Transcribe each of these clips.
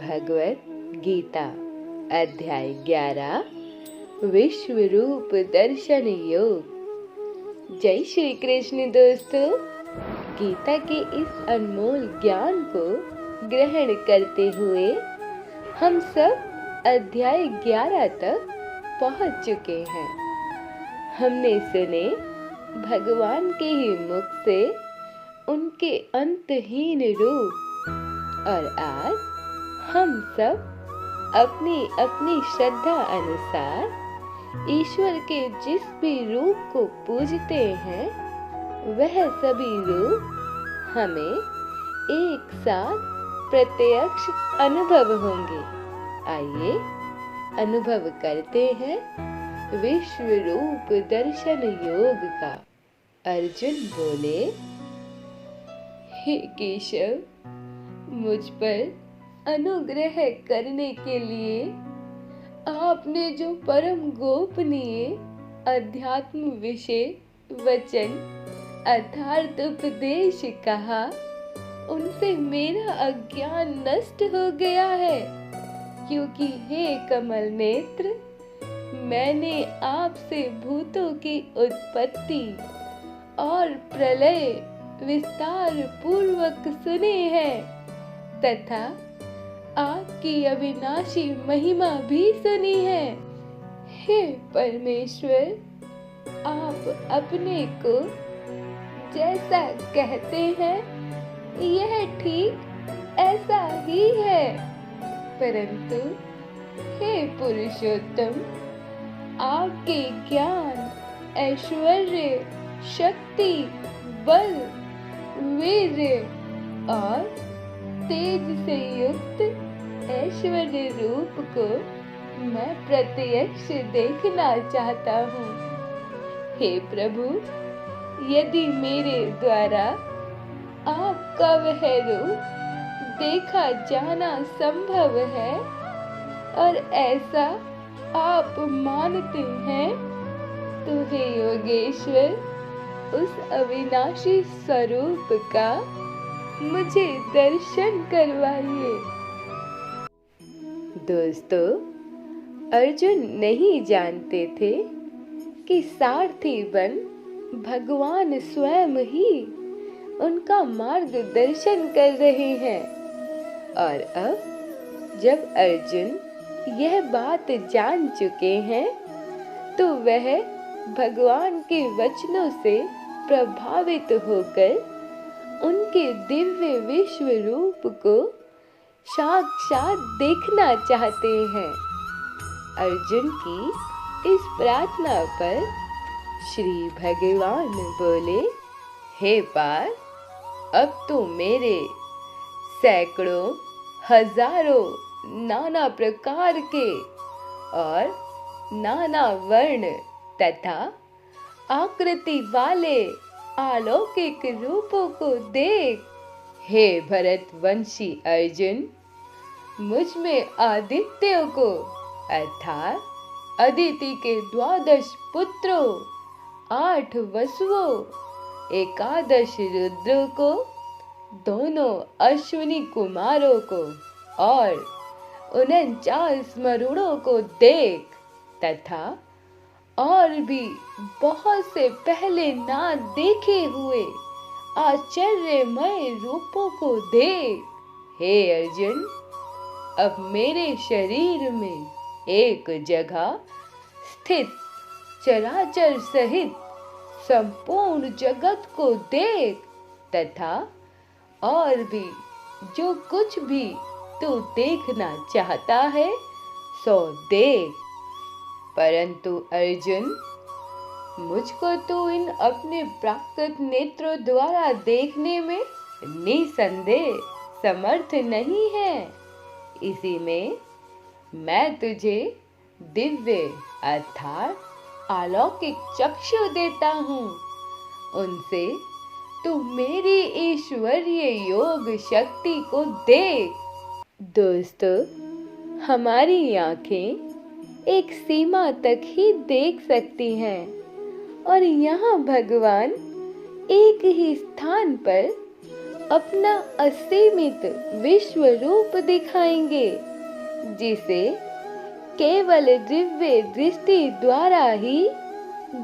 भगवत गीता अध्याय 11 विश्व रूप दर्शन योग। जय श्री कृष्ण दोस्तों, गीता के इस अनमोल ज्ञान को ग्रहण करते हुए हम सब अध्याय 11 तक पहुंच चुके हैं। हमने सुने भगवान के ही मुख से उनके अंतहीन रूप, और आज हम सब अपनी अपनी श्रद्धा अनुसार ईश्वर के जिस भी रूप को पूजते हैं, वह सभी रूप हमें एक साथ प्रत्यक्ष अनुभव होंगे। आइए अनुभव करते हैं विश्व रूप दर्शन योग का। अर्जुन बोले, हे केशव, मुझ पर अनुग्रह करने के लिए आपने जो परम गोपनीय अध्यात्म विषय वचन अर्थात उपदेश कहा, उनसे मेरा अज्ञान नष्ट हो गया है। क्योंकि हे कमल नेत्र, मैंने आपसे भूतों की उत्पत्ति और प्रलय विस्तार पूर्वक सुने हैं तथा आपकी अविनाशी महिमा भी सुनी है। हे परमेश्वर, आप अपने को जैसा कहते हैं यह ठीक ऐसा ही है, परंतु हे पुरुषोत्तम, आपके ज्ञान, ऐश्वर्य, शक्ति, बल, वीर्य और तेज से युक्त ऐश्वर्य रूप को मैं प्रत्यक्ष देखना चाहता हूँ। हे प्रभु, यदि मेरे द्वारा आपका वह रूप देखा जाना संभव है और ऐसा आप मानते हैं, तो हे योगेश्वर, उस अविनाशी स्वरूप का मुझे दर्शन करवाइए। दोस्तों, अर्जुन नहीं जानते थे कि सारथी बन भगवान स्वयं ही उनका मार्गदर्शन कर रहे हैं। और अब जब अर्जुन यह बात जान चुके हैं, तो वह भगवान के वचनों से प्रभावित होकर उनके दिव्य विश्व रूप को साक्षात देखना चाहते हैं। अर्जुन की इस प्रार्थना पर श्री भगवान बोले, हे पार्थ, अब तो मेरे सैकड़ों हजारों नाना प्रकार के और नाना वर्ण तथा आकृति वाले अलौकिक रूपों को देख। हे भरतवंशी अर्जुन, मुझ में आदित्यों को अर्थात अदिति के 12 पुत्रों, 8 वसुओं, 11 रुद्रों को, दोनों अश्विनी कुमारों को और 49 मरुड़ों को देख तथा और भी बहुत से पहले ना देखे हुए आश्चर्यमय रूपों को देख। हे अर्जुन, अब मेरे शरीर में एक जगह स्थित चराचर सहित संपूर्ण जगत को देख तथा और भी जो कुछ भी तू देखना चाहता है सो देख। परंतु अर्जुन, मुझको तो इन अपने प्राकृत नेत्रों द्वारा देखने में निसंदेह समर्थ नहीं है। इसी में मैं तुझे दिव्य अर्थात अलौकिक चक्षु देता हूँ। उनसे तू मेरी ईश्वरीय योग शक्ति को देख। दोस्तों, हमारी आंखें एक सीमा तक ही देख सकती हैं और यहाँ भगवान एक ही स्थान पर अपना असीमित विश्व रूप दिखाएंगे, जिसे केवल दिव्य दृष्टि द्वारा ही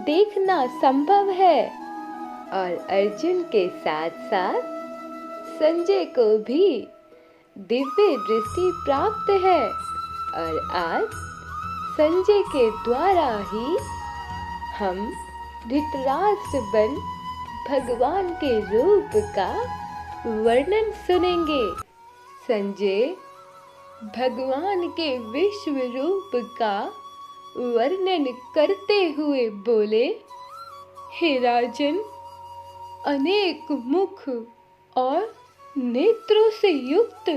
देखना संभव है। और अर्जुन के साथ साथ संजय को भी दिव्य दृष्टि प्राप्त है, और आज संजय के द्वारा ही हम धृतराष्ट्र बन भगवान के रूप का वर्णन सुनेंगे। संजय भगवान के विश्व रूप का वर्णन करते हुए बोले, हे राजन, अनेक मुख और नेत्रों से युक्त,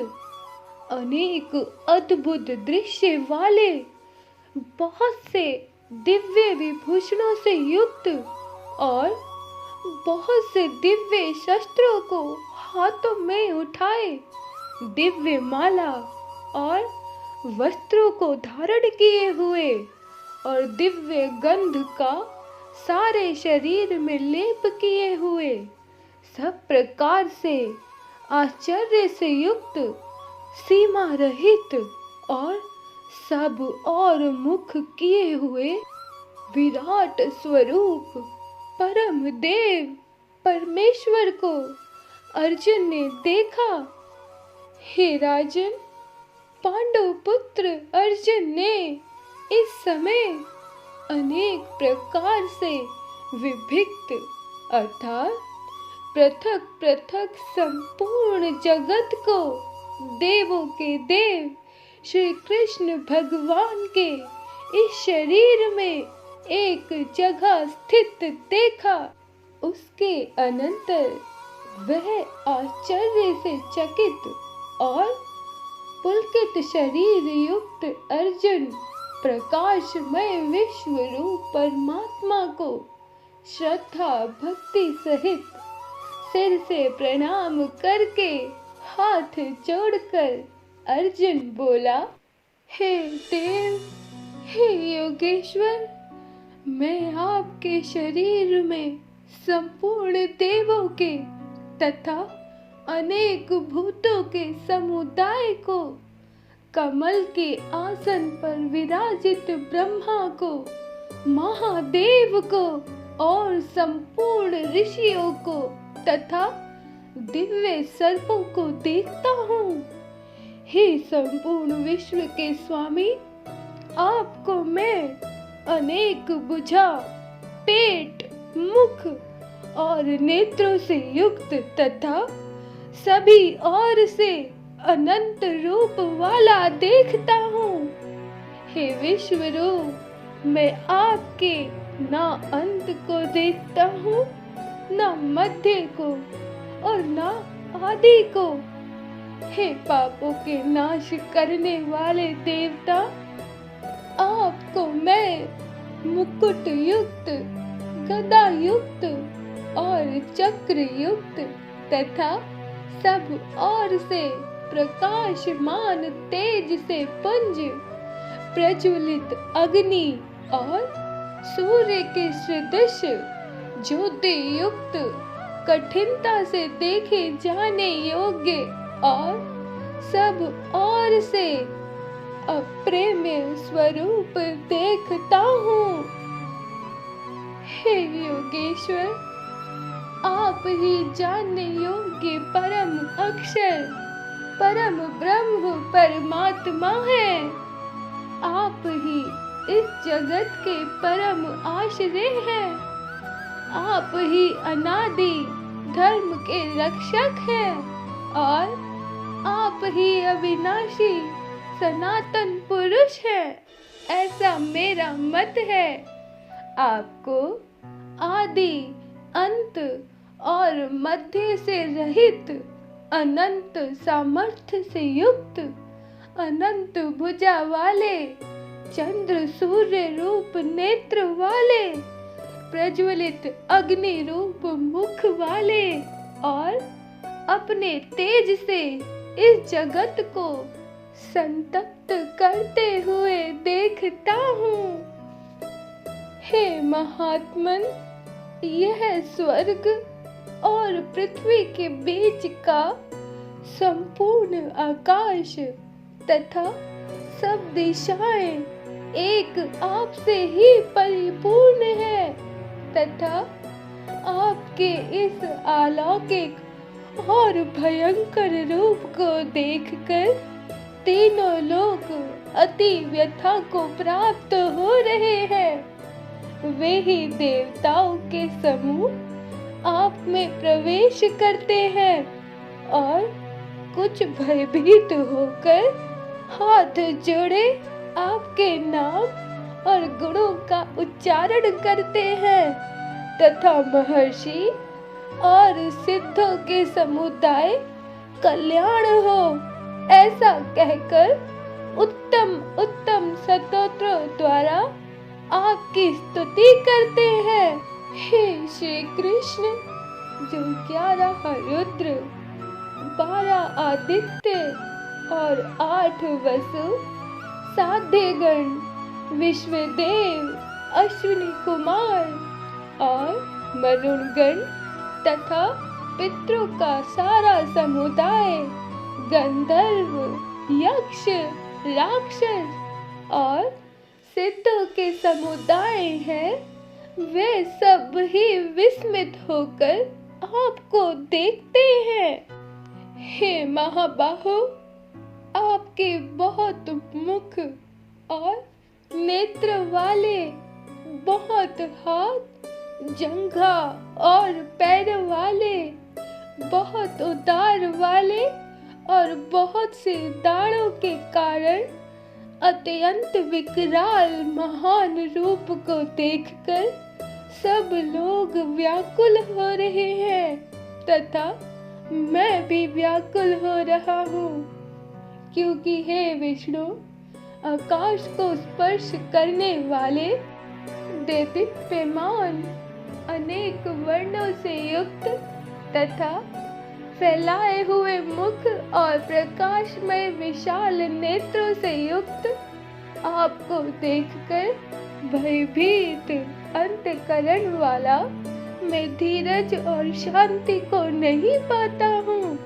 अनेक अद्भुत दृश्य वाले, बहुत से दिव्य विभूषणों से युक्त और बहुत से दिव्य शस्त्रों को हाथों में उठाए, दिव्य माला और वस्त्रों को धारण किए हुए और दिव्य गंध का सारे शरीर में लेप किए हुए, सब प्रकार से आश्चर्य से युक्त, सीमा रहित और सब और मुख किए हुए विराट स्वरूप परम देव परमेश्वर को अर्जुन ने देखा। हे राजन, पांडव पुत्र अर्जुन ने इस समय अनेक प्रकार से विभिक्त अर्थात पृथक पृथक संपूर्ण जगत को देवों के देव श्री कृष्ण भगवान के इस शरीर में एक जगह स्थित देखा। उसके अनंतर वह आश्चर्य से चकित और पुलकित शरीर युक्त अर्जुन प्रकाशमय विश्व रूप परमात्मा को श्रद्धा भक्ति सहित सिर से प्रणाम करके हाथ जोड़कर अर्जुन बोला, हे देव, हे योगेश्वर, मैं आपके शरीर में संपूर्ण देवों के तथा अनेक भूतों के समुदाय को, कमल के आसन पर विराजित ब्रह्मा को, महादेव को और संपूर्ण ऋषियों को तथा दिव्य सर्पों को देखता हूँ। हे संपूर्ण विश्व के स्वामी, आपको मैं अनेक भुजा, पेट, मुख और नेत्रों से युक्त तथा सभी ओर से अनंत रूप वाला देखता हूँ। हे विश्व रूप, मैं आपके ना अंत को देखता हूँ, ना मध्य को और ना आदि को। हे पापों के नाश करने वाले देवता, आपको मैं मुकुट युक्त, गदा युक्त और चक्र युक्त तथा सब ओर से प्रकाशमान तेज से पुंज, प्रज्वलित अग्नि और सूर्य के सदृश ज्योति युक्त, कठिनता से देखे जाने योग्य और सब ओर से अप्रेम्य स्वरूप देखता हूँ। हे योगेश्वर, आप ही जानने योग्य परम अक्षर, परम ब्रह्म परमात्मा है। आप ही इस जगत के परम आश्रय हैं। आप ही अनादि धर्म के रक्षक हैं और आप ही अविनाशी सनातन पुरुष है, ऐसा मेरा मत है। आपको आदि, अंत और मध्य से रहित, अनंत सामर्थ्य से युक्त, अनंत भुजा वाले, चंद्र सूर्य रूप नेत्र वाले, प्रज्वलित अग्नि रूप मुख वाले और अपने तेज से इस जगत को संतप्त करते हुए देखता हूँ। हे महात्मन, यह स्वर्ग, और पृथ्वी के बीच का संपूर्ण आकाश तथा सब दिशाएं एक आपसे ही परिपूर्ण है तथा आपके इस अलौकिक और भयंकर रूप को देखकर तीनों लोग अति व्यथा को प्राप्त हो रहे हैं। वे ही देवताओं के समूह आप में प्रवेश करते हैं और कुछ भयभीत होकर हाथ जोड़े आपके नाम और गुणों का उच्चारण करते हैं तथा महर्षि और सिद्धों के समुदाय कल्याण हो ऐसा कहकर उत्तम उत्तम स्तोत्रों द्वारा आपकी स्तुति करते हैं। हे श्री कृष्ण, जो 11 रुद्र, 12 आदित्य और 8 वसु, साध्यगण, विश्वदेव, अश्विनी कुमार और मरुणगण तथा पितरों का सारा समुदाय, गंधर्व, यक्ष, राक्षस और सिद्धों के समुदाय हैं, वे सब ही विस्मित होकर आपको देखते हैं। हे महाबाहो, आपके बहुत मुख और नेत्र वाले, बहुत हाथ, जंघा और पैर वाले, बहुत उदार वाले और बहुत से दाढ़ों के कारण अत्यंत विकराल महान रूप को देखकर सब लोग व्याकुल हो रहे हैं तथा मैं भी व्याकुल हो रहा हूँ, क्योंकि हे विष्णु, आकाश को स्पर्श करने वाले देदीप्यमान अनेक वर्णों से युक्त तथा फैलाए हुए मुख और प्रकाशमय विशाल नेत्रों से युक्त आपको देखकर भयभीत अंतःकरण वाला मैं धीरज और शांति को नहीं पाता हूँ।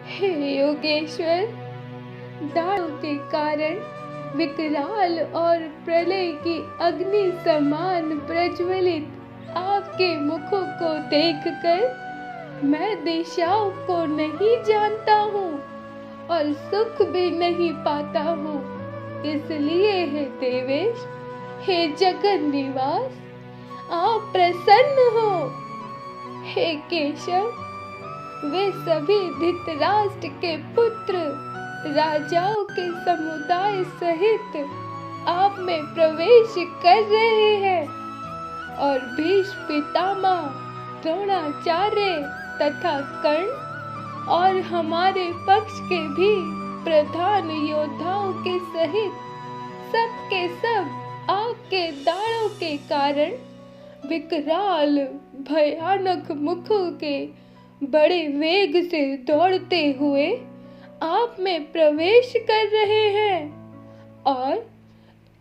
हे योगेश्वर, दाढ़ों के कारण विकराल और प्रलय की अग्नि समान प्रज्वलित आपके मुखों को देखकर मैं दिशाओं को नहीं जानता हूँ और सुख भी नहीं पाता हूँ। इसलिए हे देवेश, हे जगन निवास, आप प्रसन्न हो। हे केशव, वे सभी धृतराष्ट्र के पुत्र राजाओं के समुदाय सहित आप में प्रवेश कर रहे हैं और भीष्म पितामह, द्रोणाचार्य तथा कर्ण और हमारे पक्ष के भी प्रधान योद्धाओं के सहित सब के सब आपके दाढ़ों के कारण विकराल भयानक मुखों के बड़े वेग से दौड़ते हुए आप में प्रवेश कर रहे हैं और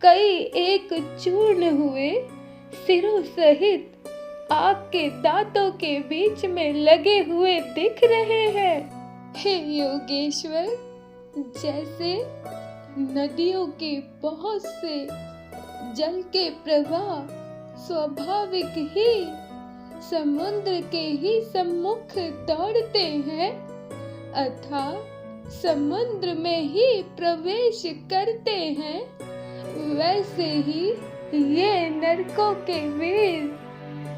कई एक चूर्ण हुए सिरों सहित आपके दांतों के बीच में लगे हुए दिख रहे हैं। हे योगेश्वर, जैसे नदियों के बहुत से जल के प्रवाह स्वाभाविक ही समुद्र के ही सम्मुख दौड़ते हैं अथवा समुद्र में ही प्रवेश करते हैं, वैसे ही ये नरकों के वीर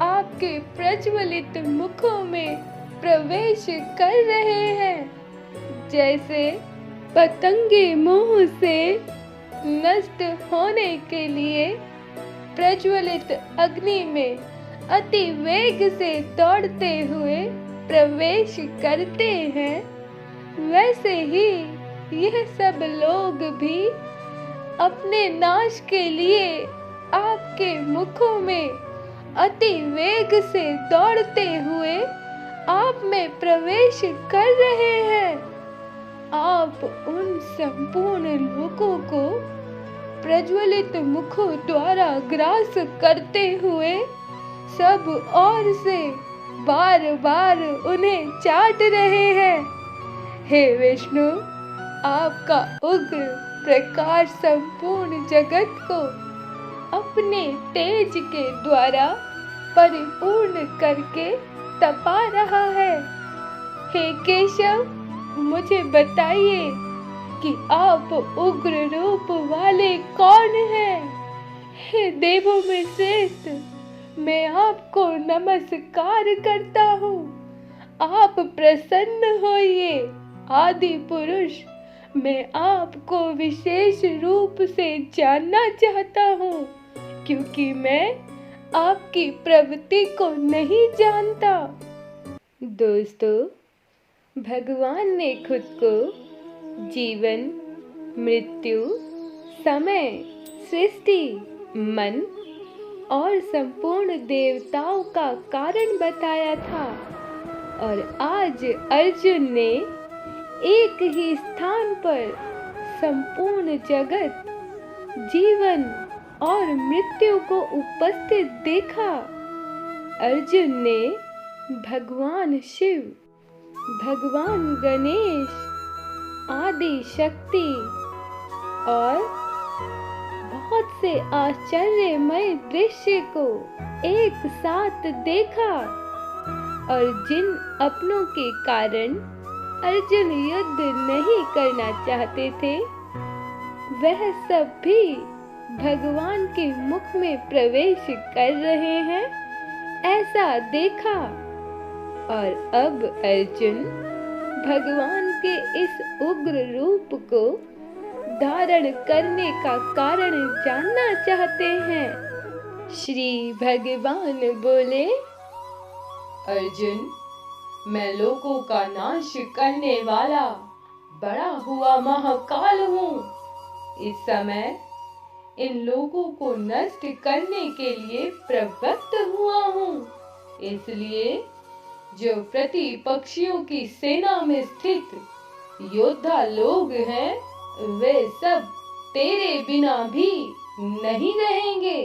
आपके प्रज्वलित मुखों में प्रवेश कर रहे हैं। जैसे पतंगे मुंह से नष्ट होने के लिए प्रज्वलित अग्नि में अति वेग से दौड़ते हुए प्रवेश करते हैं, वैसे ही यह सब लोग भी अपने नाश के लिए आपके मुखों में अति वेग से दौड़ते हुए आप में प्रवेश कर रहे हैं। आप उन संपूर्ण लोगों को प्रज्वलित मुखों द्वारा ग्रास करते हुए सब ओर से बार बार उन्हें चाट रहे हैं। हे विष्णु, आपका उग्र प्रकाश संपूर्ण जगत को अपने तेज के द्वारा परिपूर्ण करके तपा रहा है। हे केशव, मुझे बताइए कि आप उग्र रूप वाले कौन हैं? हे देवों में श्रेष्ठ, मैं आपको नमस्कार करता हूँ। आप प्रसन्न होइए। आदि पुरुष, मैं आपको विशेष रूप से जानना चाहता हूँ, क्योंकि मैं आपकी प्रवृत्ति को नहीं जानता। दोस्तों, भगवान ने खुद को जीवन, मृत्यु, समय, सृष्टि, मन और संपूर्ण देवताओं का कारण बताया था, और आज अर्जुन ने एक ही स्थान पर संपूर्ण जगत, जीवन और मृत्यु को उपस्थित देखा। अर्जुन ने भगवान शिव, भगवान गणेश, आदि शक्ति और बहुत से आश्चर्यमय दृश्य को एक साथ देखा, और जिन अपनों के कारण अर्जुन युद्ध नहीं करना चाहते थे, वह सब भी भगवान के मुख में प्रवेश कर रहे हैं, ऐसा देखा। और अब अर्जुन भगवान के इस उग्र रूप को धारण करने का कारण जानना चाहते हैं। श्री भगवान बोले, अर्जुन, मैं लोगों का नाश करने वाला बड़ा हुआ महाकाल हूँ। इस समय इन लोगों को नष्ट करने के लिए प्रवृत्त हुआ हूँ। इसलिए जो प्रतिपक्षियों की सेना में स्थित योद्धा लोग हैं, वे सब तेरे बिना भी नहीं रहेंगे,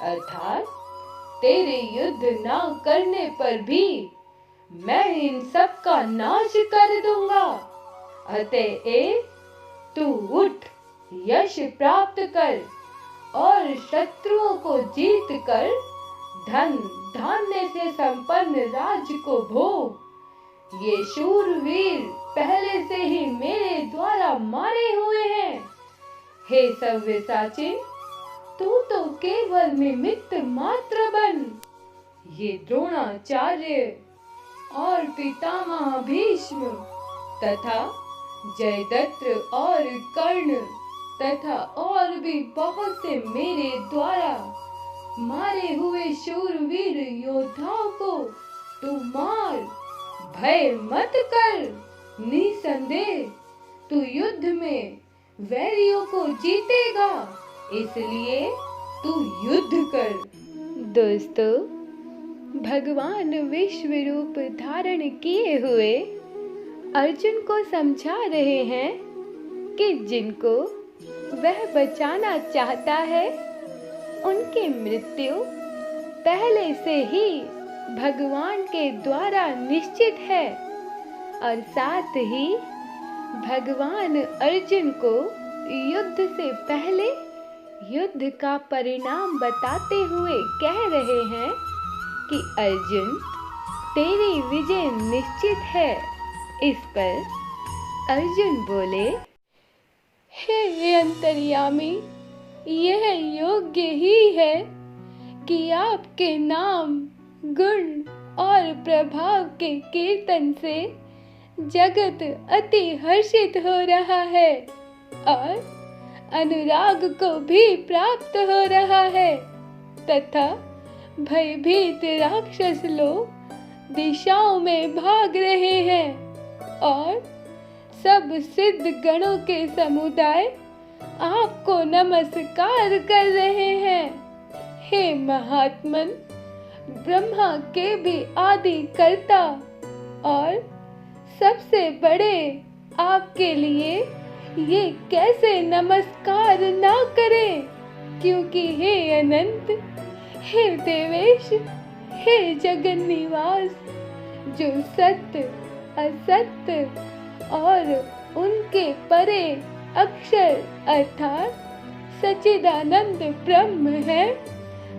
अर्थात तेरे युद्ध ना करने पर भी मैं इन सब का नाश कर दूंगा। अतएव तू उठ, यश प्राप्त कर और शत्रुओं को जीत कर धन धान्य से संपन्न राज्य को भोग। ये शूरवीर पहले से ही मेरे द्वारा मारे हुए हैं। हे सव्यसाची, तू तो केवल निमित्त मात्र बन। ये द्रोणाचार्य और पितामह भीष्म तथा जयद्रथ और कर्ण तथा और भी बहुत से मेरे द्वारा मारे हुए शूरवीर योद्धाओं को तू मार, भय मत कर। निसंदेह तू युद्ध में वैरियों को जीतेगा, इसलिए तू युद्ध कर। दोस्तों, भगवान विश्व रूप धारण किए हुए अर्जुन को समझा रहे हैं कि जिनको वह बचाना चाहता है, उनकी मृत्यु पहले से ही भगवान के द्वारा निश्चित है, और साथ ही भगवान अर्जुन को युद्ध से पहले युद्ध का परिणाम बताते हुए कह रहे हैं कि अर्जुन, तेरी विजय निश्चित है। इस पर अर्जुन बोले, हे अंतर्यामी, यह योग्य ही है कि आपके नाम, गुण और प्रभाव के कीर्तन से जगत अति हर्षित हो रहा है और अनुराग को भी प्राप्त हो रहा है, तथा भयभीत राक्षस लोग दिशाओं में भाग रहे हैं और सब सिद्ध गणों के समुदाय आपको नमस्कार कर रहे हैं। हे महात्मन, ब्रह्मा के भी आदि कर्ता और सबसे बड़े आपके लिए ये कैसे नमस्कार ना करें, क्योंकि हे अनंत, हे देवेश, हे जगन निवास, जो सत्य असत्य और उनके परे अक्षर अर्थात सच्चिदानंद ब्रह्म है,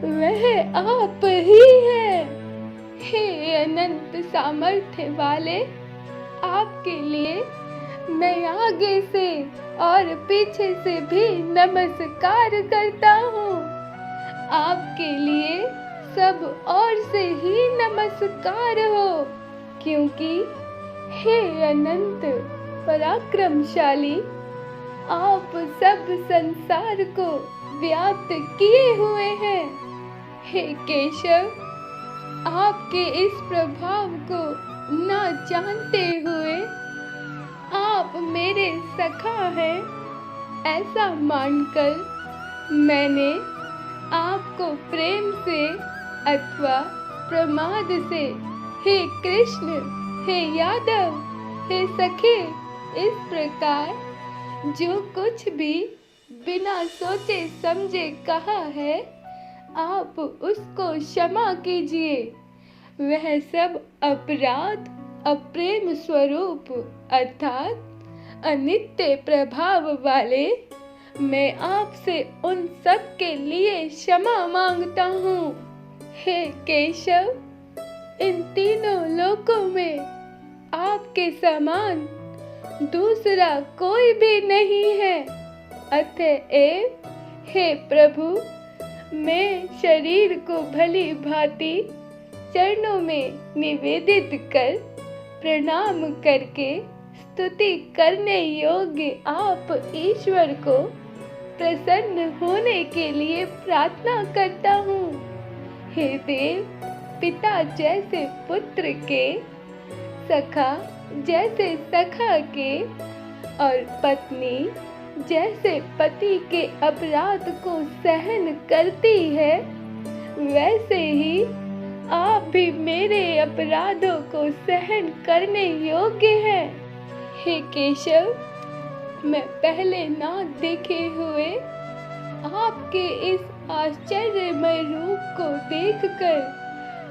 वह आप ही है। हे अनंत सामर्थ्य वाले, आपके लिए मैं आगे से और पीछे से भी नमस्कार करता हूँ। आपके लिए सब ओर से ही नमस्कार हो, क्योंकि हे अनंत पराक्रमशाली, आप सब संसार को व्याप्त किए हुए हैं। हे केशव, आपके इस प्रभाव को न जानते हुए आप मेरे सखा हैं, ऐसा मानकर मैंने आपको प्रेम से अथवा प्रमाद से हे कृष्ण, हे यादव, हे सखे, इस प्रकार जो कुछ भी बिना सोचे समझे कहा है, आप उसको क्षमा कीजिए। वह सब अपराध अप्रेम स्वरूप अर्थात अनित्य प्रभाव वाले मैं आपसे उन सब के लिए क्षमा मांगता हूँ। हे केशव, इन तीनों लोकों में आपके समान दूसरा कोई भी नहीं है। अतएव हे प्रभु, मैं शरीर को भली भांति चरणों में निवेदित कर प्रणाम करके स्तुति करने योग्य आप ईश्वर को प्रसन्न होने के लिए प्रार्थना करता हूँ। हे देव, पिता जैसे पुत्र के, सखा जैसे सखा के और पत्नी जैसे पति के अपराध को सहन करती है, वैसे ही आप भी मेरे अपराधों को सहन करने योग्य हैं। हे केशव, मैं पहले ना देखे हुए आपके इस आश्चर्यमय रूप को देखकर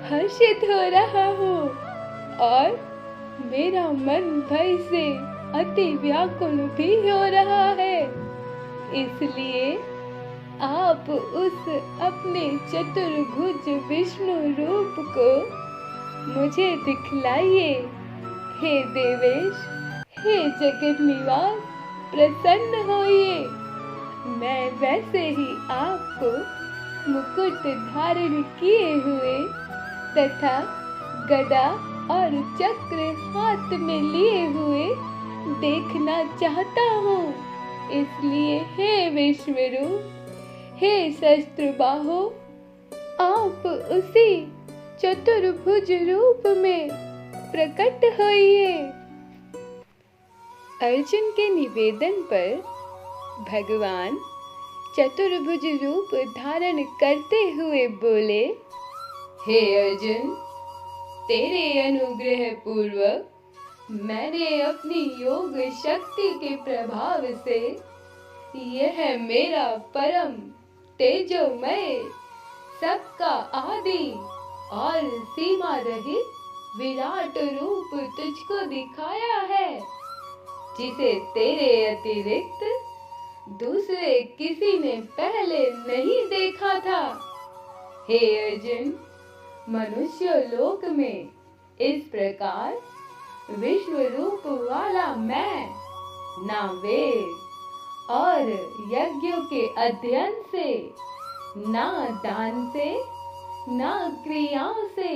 हर्षित हो रहा हूँ और मेरा मन भय से अति व्याकुल भी हो रहा है। इसलिए आप उस अपने चतुर्भुज विष्णु रूप को मुझे दिखलाइए। हे देवेश, हे जगत निवास, प्रसन्न होइए। मैं वैसे ही आपको मुकुट धारण किए हुए तथा गदा और चक्र हाथ में लिए हुए देखना चाहता हूँ। इसलिए हे विश्वरूप, हे शस्त्रबाहो, आप उसी चतुर्भुज रूप में प्रकट होइए। अर्जुन के निवेदन पर भगवान चतुर्भुज रूप धारण करते हुए बोले, हे अर्जुन, तेरे अनुग्रह पूर्वक मैंने अपनी योग शक्ति के प्रभाव से यह मेरा परम तेजोमय, सबका आदि और सीमा रहित विराट रूप तुझको दिखाया है, जिसे तेरे अतिरिक्त दूसरे किसी ने पहले नहीं देखा था। हे अर्जुन, मनुष्य लोक में इस प्रकार विश्व रूप वाला मैं ना वेद और यज्ञों के अध्ययन से, ना दान से, ना क्रियाओं से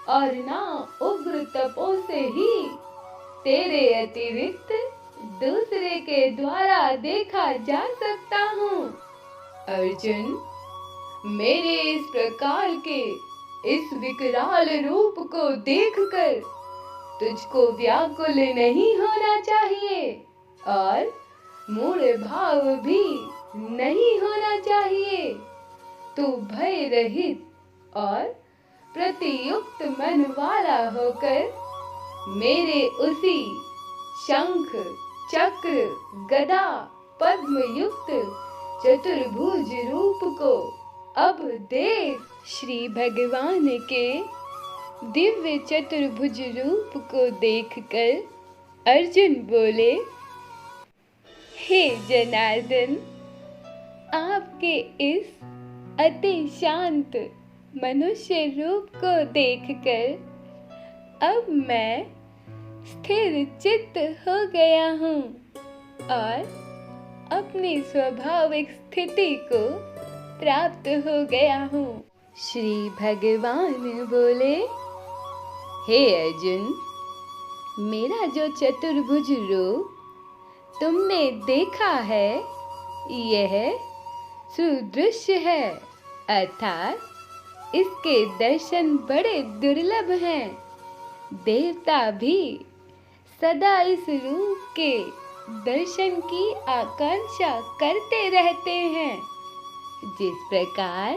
और ना उग्र तपों से ही तेरे अतिरिक्त दूसरे के द्वारा देखा जा सकता हूँ। अर्जुन, मेरे इस प्रकार के इस विकराल रूप को देखकर तुझको व्याकुल नहीं होना चाहिए और मूढ़ भाव भी नहीं होना चाहिए। तू भय रहित और प्रतियुक्त मन वाला होकर मेरे उसी शंख, चक्र, गदा, पद्म युक्त चतुर्भुज रूप को अब देख। श्री भगवान के दिव्य चतुर्भुज रूप को देखकर अर्जुन बोले, हे जनार्दन, आपके इस अति शांत मनुष्य रूप को देखकर अब मैं स्थिर चित्त हो गया हूँ और अपनी स्वाभाविक स्थिति को प्राप्त हो गया हूँ। श्री भगवान बोले, हे अर्जुन, मेरा जो चतुर्भुज रूप तुमने देखा है यह सुदृश्य है, अर्थात इसके दर्शन बड़े दुर्लभ हैं। देवता भी सदा इस रूप के दर्शन की आकांक्षा करते रहते हैं। जिस प्रकार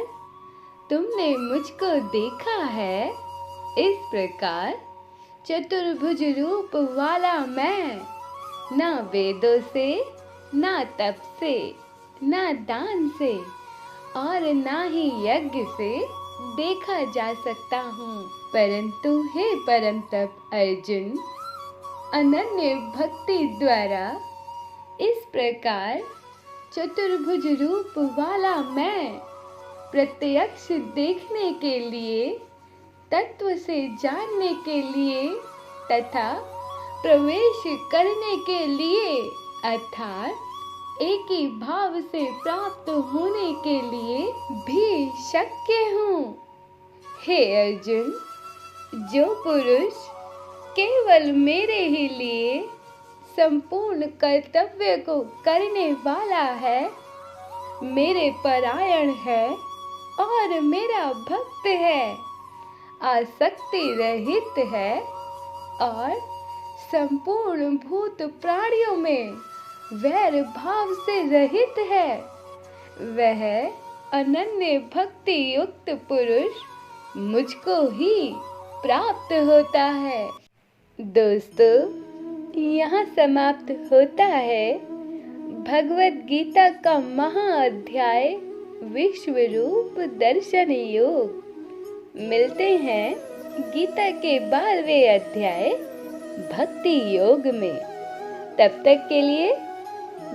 तुमने मुझको देखा है, इस प्रकार चतुर्भुज रूप वाला मैं ना वेदों से, ना तप से, ना दान से और ना ही यज्ञ से देखा जा सकता हूँ। परंतु हे परम तप अर्जुन, अनन्य भक्ति द्वारा इस प्रकार चतुर्भुज रूप वाला मैं प्रत्यक्ष देखने के लिए, तत्व से जानने के लिए तथा प्रवेश करने के लिए, अर्थात एक ही भाव से प्राप्त होने के लिए भी शक्य हूँ। हे अर्जुन, जो पुरुष केवल मेरे ही लिए संपूर्ण कर्तव्य को करने वाला है, मेरे परायण है और मेरा भक्त है, आसक्ति रहित है और संपूर्ण भूत प्राणियों में वैर भाव से रहित है, वह अनन्य भक्ति युक्त पुरुष मुझको ही प्राप्त होता है। दोस्तों, यहाँ समाप्त होता है भगवद गीता का महाअध्याय विश्व रूप दर्शन योग। मिलते हैं गीता के 12वें अध्याय भक्ति योग में। तब तक के लिए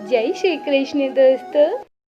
जय श्री कृष्ण दोस्तों।